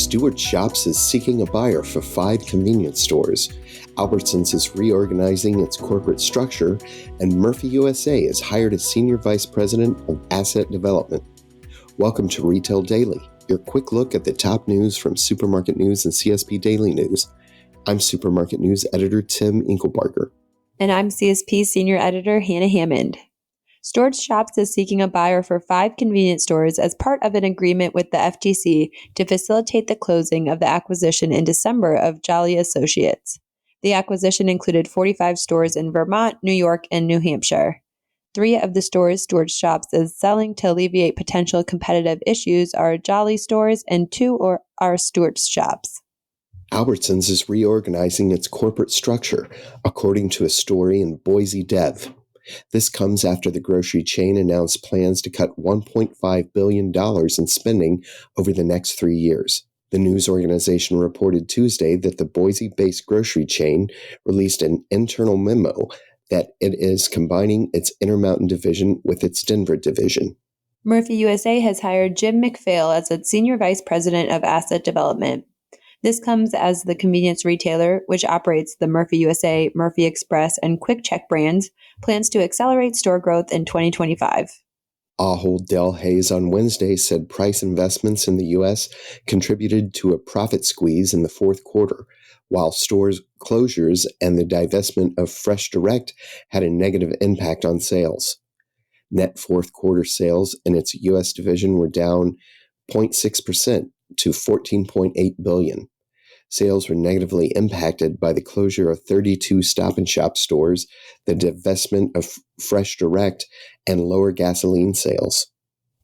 Stewart Shops is seeking a buyer for 5 convenience stores. Albertsons is reorganizing its corporate structure, and Murphy USA has hired a senior vice president of asset development. Welcome to Retail Daily, your quick look at the top news from Supermarket News and CSP Daily News. I'm Supermarket News editor Tim Inkelbarger. And I'm CSP senior editor Hannah Hammond. Stewart Shops is seeking a buyer for 5 convenience stores as part of an agreement with the FTC to facilitate the closing of the acquisition in December of Jolly Associates. The acquisition included 45 stores in Vermont, New York, and New Hampshire. 3 of the stores Stewart Shops is selling to alleviate potential competitive issues are Jolly stores, and 2 are Stewart Shops. Albertsons is reorganizing its corporate structure, according to a story in Boise Dev. This comes after the grocery chain announced plans to cut $1.5 billion in spending over the next 3 years. The news organization reported Tuesday that the Boise-based grocery chain released an internal memo that it is combining its Intermountain division with its Denver division. Murphy USA has hired Jim McPhail as its senior vice president of asset development. This comes as the convenience retailer, which operates the Murphy USA, Murphy Express, and Quick Check brands, plans to accelerate store growth in 2025. Ahold Delhaize on Wednesday said price investments in the U.S. contributed to a profit squeeze in the fourth quarter, while stores closures and the divestment of Fresh Direct had a negative impact on sales. Net fourth quarter sales in its U.S. division were down 0.6% to $14.8 billion. Sales were negatively impacted by the closure of 32 Stop & Shop stores, the divestment of Fresh Direct, and lower gasoline sales.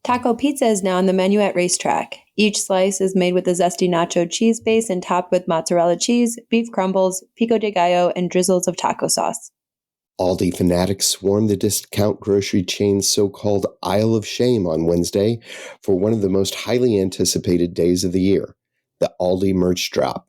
Taco pizza is now on the menu at Racetrack. Each slice is made with a zesty nacho cheese base and topped with mozzarella cheese, beef crumbles, pico de gallo, and drizzles of taco sauce. Aldi fanatics swarmed the discount grocery chain's so-called Aisle of Shame on Wednesday for one of the most highly anticipated days of the year, the Aldi merch drop.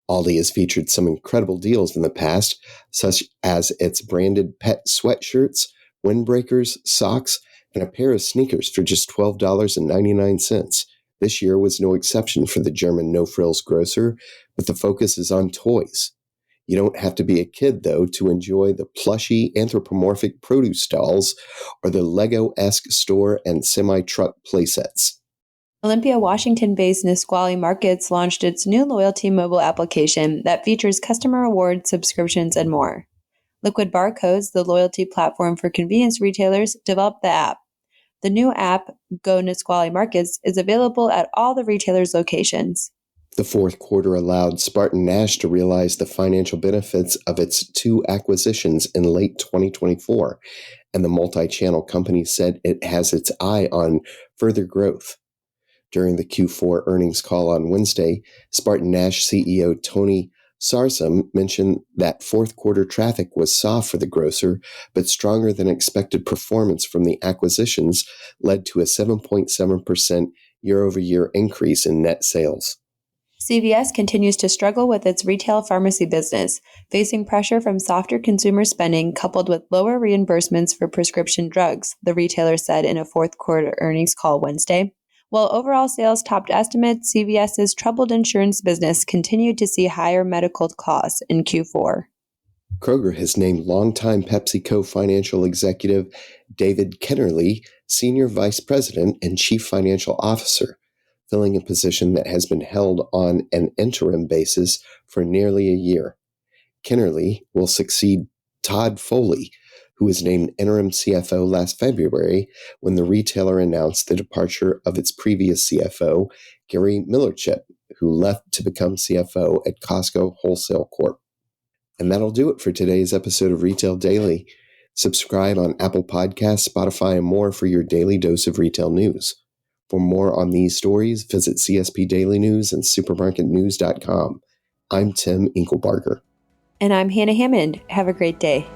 Aldi has featured some incredible deals in the past, such as its branded pet sweatshirts, windbreakers, socks, and a pair of sneakers for just $12.99. This year was no exception for the German no-frills grocer, but the focus is on toys. You don't have to be a kid, though, to enjoy the plushy anthropomorphic produce dolls or the Lego-esque store and semi-truck playsets. Olympia, Washington-based Nisqually Markets launched its new loyalty mobile application that features customer rewards, subscriptions, and more. Liquid Barcodes, the loyalty platform for convenience retailers, developed the app. The new app, Go Nisqually Markets, is available at all the retailers' locations. The fourth quarter allowed Spartan-Nash to realize the financial benefits of its 2 acquisitions in late 2024, and the multi-channel company said it has its eye on further growth. During the Q4 earnings call on Wednesday, Spartan-Nash CEO Tony Sarsam mentioned that fourth quarter traffic was soft for the grocer, but stronger than expected performance from the acquisitions led to a 7.7% year-over-year increase in net sales. CVS continues to struggle with its retail pharmacy business, facing pressure from softer consumer spending coupled with lower reimbursements for prescription drugs, the retailer said in a fourth quarter earnings call Wednesday. While overall sales topped estimates, CVS's troubled insurance business continued to see higher medical costs in Q4. Kroger has named longtime PepsiCo financial executive David Kennerly Senior Vice President and Chief Financial Officer, filling a position that has been held on an interim basis for nearly a year. Kennerly will succeed Todd Foley, who was named interim CFO last February when the retailer announced the departure of its previous CFO, Gary Millerchip, who left to become CFO at Costco Wholesale Corp. And that'll do it for today's episode of Retail Daily. Subscribe on Apple Podcasts, Spotify, and more for your daily dose of retail news. For more on these stories, visit CSP Daily News and supermarketnews.com. I'm Tim Inkelbarger. And I'm Hannah Hammond. Have a great day.